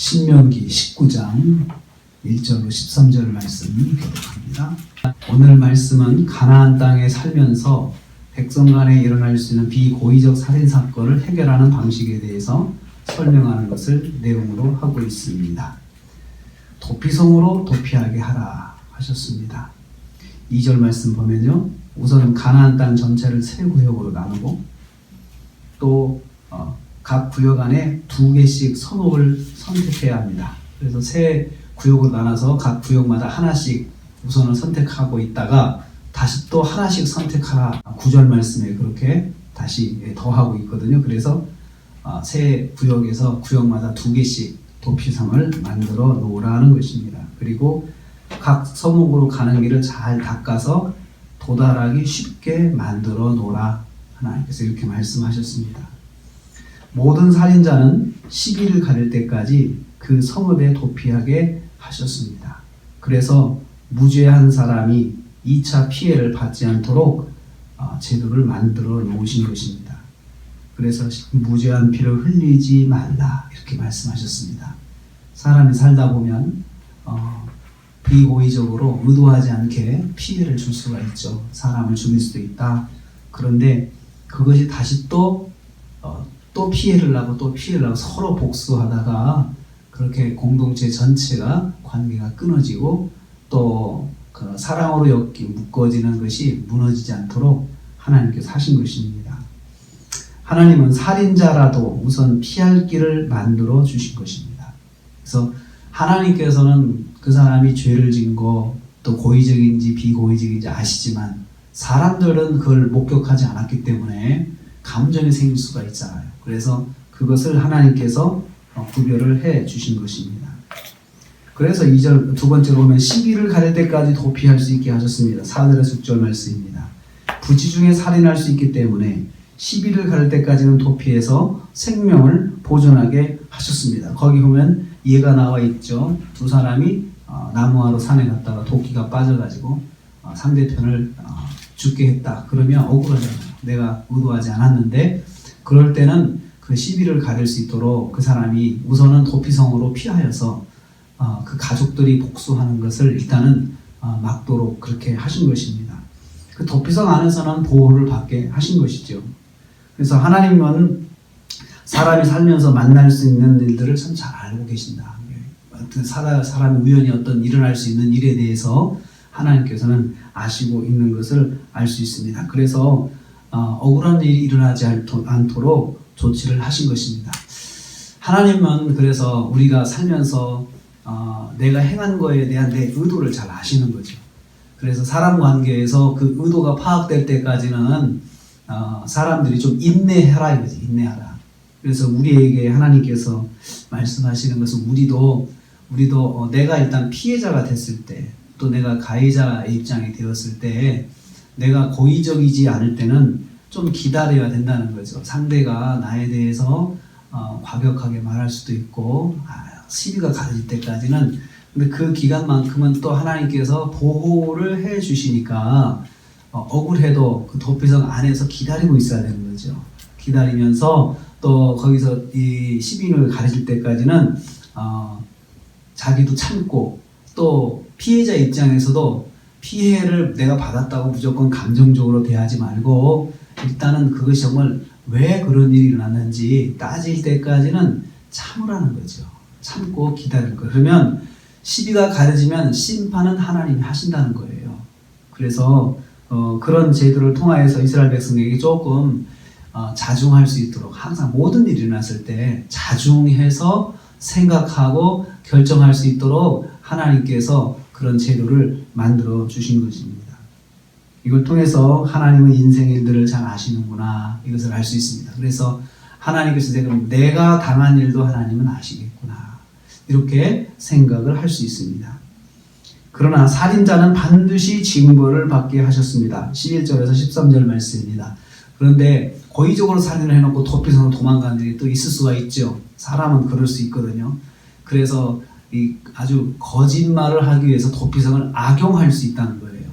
신명기 19장 1절로 13절 말씀 교독합니다. 오늘 말씀은 가나안 땅에 살면서 백성 간에 일어날 수 있는 비고의적 살인사건을 해결하는 방식에 대해서 설명하는 것을 내용으로 하고 있습니다. 도피성으로 도피하게 하라 하셨습니다. 2절 말씀 보면요, 우선 가나안 땅 전체를 세 구역으로 나누고 또 각 구역 안에 2개씩 성읍을 선택해야 합니다. 그래서 세 구역으로 나눠서 각 구역마다 하나씩 우선을 선택하고 있다가 다시 또 하나씩 선택하라 9절 말씀에 그렇게 다시 더하고 있거든요. 그래서 세 구역에서 구역마다 2개씩 도피성을 만들어 놓으라는 것입니다. 그리고 각 성읍으로 가는 길을 잘 닦아서 도달하기 쉽게 만들어 놓으라 하나님께서 이렇게 말씀하셨습니다. 모든 살인자는 시기를 가릴 때까지 그 성읍에 도피하게 하셨습니다. 그래서 무죄한 사람이 2차 피해를 받지 않도록 제도를 만들어 놓으신 것입니다. 그래서 무죄한 피를 흘리지 말라 이렇게 말씀하셨습니다. 사람이 살다 보면 비고의적으로 의도하지 않게 피해를 줄 수가 있죠. 사람을 죽일 수도 있다. 그런데 그것이 다시 또 피해를 하고 또 피해를 하고 서로 복수하다가 그렇게 공동체 전체가 관계가 끊어지고 또 그 사랑으로 묶어지는 것이 무너지지 않도록 하나님께서 하신 것입니다. 하나님은 살인자라도 우선 피할 길을 만들어 주신 것입니다. 그래서 하나님께서는 그 사람이 죄를 지은 거 또 고의적인지 비고의적인지 아시지만 사람들은 그걸 목격하지 않았기 때문에 감정이 생길 수가 있잖아요. 그래서 그것을 하나님께서 구별을 해 주신 것입니다. 그래서 2절 두 번째로 보면 시기를 가릴 때까지 도피할 수 있게 하셨습니다. 4절에서 6절 말씀입니다. 부지 중에 살인할 수 있기 때문에 시비를 가릴 때까지는 도피해서 생명을 보존하게 하셨습니다. 거기 보면 예가 나와 있죠. 두 사람이 나무하러 산에 갔다가 도끼가 빠져가지고 상대편을 죽게 했다. 그러면 억울하잖아요. 내가 의도하지 않았는데 그럴 때는 그 시비를 가릴 수 있도록 그 사람이 우선은 도피성으로 피하여서 그 가족들이 복수하는 것을 일단은 막도록 그렇게 하신 것입니다. 그 도피성 안에서는 보호를 받게 하신 것이죠. 그래서 하나님은 사람이 살면서 만날 수 있는 일들을 참 잘 알고 계신다. 사람이 우연히 어떤 일어날 수 있는 일에 대해서 하나님께서는 아시고 있는 것을 알 수 있습니다. 그래서 억울한 일이 일어나지 않도록 조치를 하신 것입니다. 하나님은 그래서 우리가 살면서 내가 행한 거에 대한 내 의도를 잘 아시는 거죠. 그래서 사람 관계에서 그 의도가 파악될 때까지는 사람들이 좀 인내해라 이거지. 인내하라. 그래서 우리에게 하나님께서 말씀하시는 것은 우리도 내가 일단 피해자가 됐을 때 또 내가 가해자의 입장이 되었을 때 내가 고의적이지 않을 때는 좀 기다려야 된다는 거죠. 상대가 나에 대해서 과격하게 말할 수도 있고 시비가 가질 때까지는 근데 그 기간만큼은 또 하나님께서 보호를 해 주시니까 억울해도 그 도피성 안에서 기다리고 있어야 되는 거죠. 기다리면서 또 거기서 이 시비를 가르칠 때까지는 자기도 참고 또 피해자 입장에서도 피해를 내가 받았다고 무조건 감정적으로 대하지 말고 일단은 그것이 정말 왜 그런 일이 일어났는지 따질 때까지는 참으라는 거죠. 참고 기다릴 거예요. 그러면 시비가 가려지면 심판은 하나님이 하신다는 거예요. 그래서 그런 제도를 통하여서 이스라엘 백성에게 조금 자중할 수 있도록 항상 모든 일이 일어났을 때 자중해서 생각하고 결정할 수 있도록 하나님께서 그런 제도를 만들어 주신 것입니다. 이걸 통해서 하나님은 인생의 일들을 잘 아시는구나 이것을 알 수 있습니다. 그래서 하나님께서 내가 당한 일도 하나님은 아시겠구나 이렇게 생각을 할 수 있습니다. 그러나 살인자는 반드시 징벌을 받게 하셨습니다. 11절에서 13절 말씀입니다. 그런데 고의적으로 살인을 해놓고 도피성으로 도망가는 일이 또 있을 수가 있죠. 사람은 그럴 수 있거든요. 그래서 아주 거짓말을 하기 위해서 도피성을 악용할 수 있다는 거예요.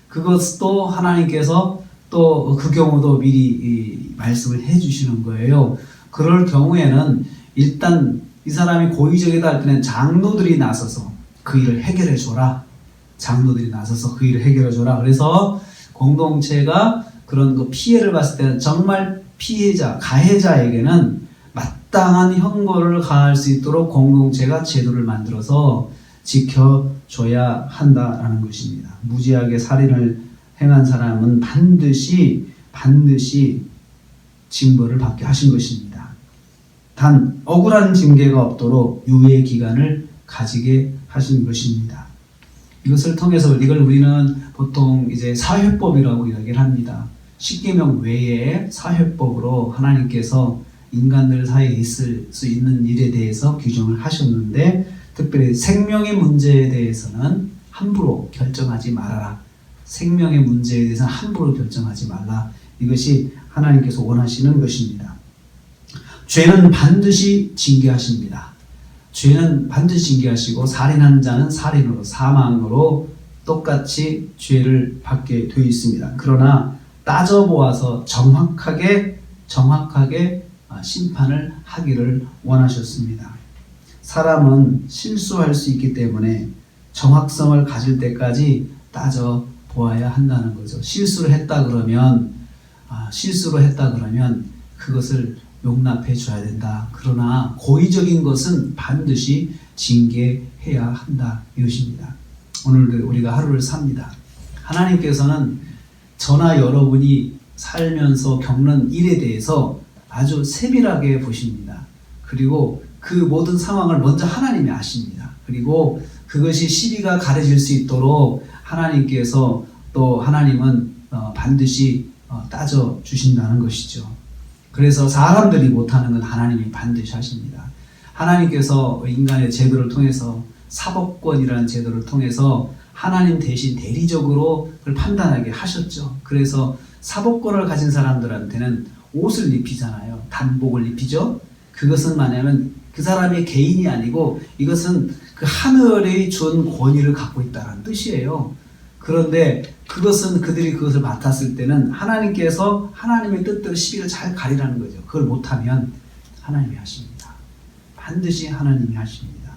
그것도 하나님께서 또 그 경우도 미리 말씀을 해주시는 거예요. 그럴 경우에는 일단 이 사람이 고의적이다 할 때는 장로들이 나서서 그 일을 해결해 줘라. 장로들이 나서서 그 일을 해결해 줘라. 그래서 공동체가 그런 그 피해를 봤을 때는 정말 피해자, 가해자에게는 마땅한 형벌을 가할 수 있도록 공동체가 제도를 만들어서 지켜줘야 한다라는 것입니다. 무지하게 살인을 행한 사람은 반드시 징벌을 받게 하신 것입니다. 단 억울한 징계가 없도록 유예 기간을 가지게 하신 것입니다. 이것을 통해서 이걸 우리는 보통 이제 사회법이라고 이야기를 합니다. 십계명 외에 사회법으로 하나님께서 인간들 사이에 있을 수 있는 일에 대해서 규정을 하셨는데, 특별히 생명의 문제에 대해서는 함부로 결정하지 말아라. 생명의 문제에 대해서는 함부로 결정하지 말라. 이것이 하나님께서 원하시는 것입니다. 죄는 반드시 징계하십니다. 죄는 반드시 징계하시고 살인한 자는 살인으로, 사망으로 똑같이 죄를 받게 되어 있습니다. 그러나 따져보아서 정확하게 심판을 하기를 원하셨습니다. 사람은 실수할 수 있기 때문에 정확성을 가질 때까지 따져보아야 한다는 거죠. 실수를 했다 그러면 그것을 용납해 줘야 된다. 그러나 고의적인 것은 반드시 징계해야 한다. 이것입니다. 오늘도 우리가 하루를 삽니다. 하나님께서는 저나 여러분이 살면서 겪는 일에 대해서 아주 세밀하게 보십니다. 그리고 그 모든 상황을 먼저 하나님이 아십니다. 그리고 그것이 시비가 가려질 수 있도록 하나님께서 또 하나님은 반드시 따져 주신다는 것이죠. 그래서 사람들이 못하는 건 하나님이 반드시 하십니다. 하나님께서 인간의 제도를 통해서, 사법권이라는 제도를 통해서 하나님 대신 대리적으로 그걸 판단하게 하셨죠. 그래서 사법권을 가진 사람들한테는 옷을 입히잖아요. 단복을 입히죠. 그것은 뭐냐면 그 사람의 개인이 아니고 이것은 그 하늘이 준 권위를 갖고 있다는 뜻이에요. 그런데 그들이 그것을 맡았을 때는 하나님께서 하나님의 뜻대로 시비를 잘 가리라는 거죠. 그걸 못하면 하나님이 하십니다. 반드시 하나님이 하십니다.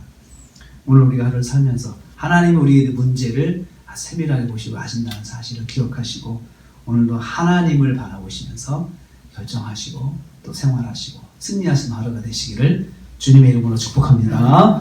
오늘 우리가 하루를 살면서 하나님이 우리의 문제를 세밀하게 보시고 아신다는 사실을 기억하시고, 오늘도 하나님을 바라보시면서 결정하시고 또 생활하시고 승리하시는 하루가 되시기를 주님의 이름으로 축복합니다.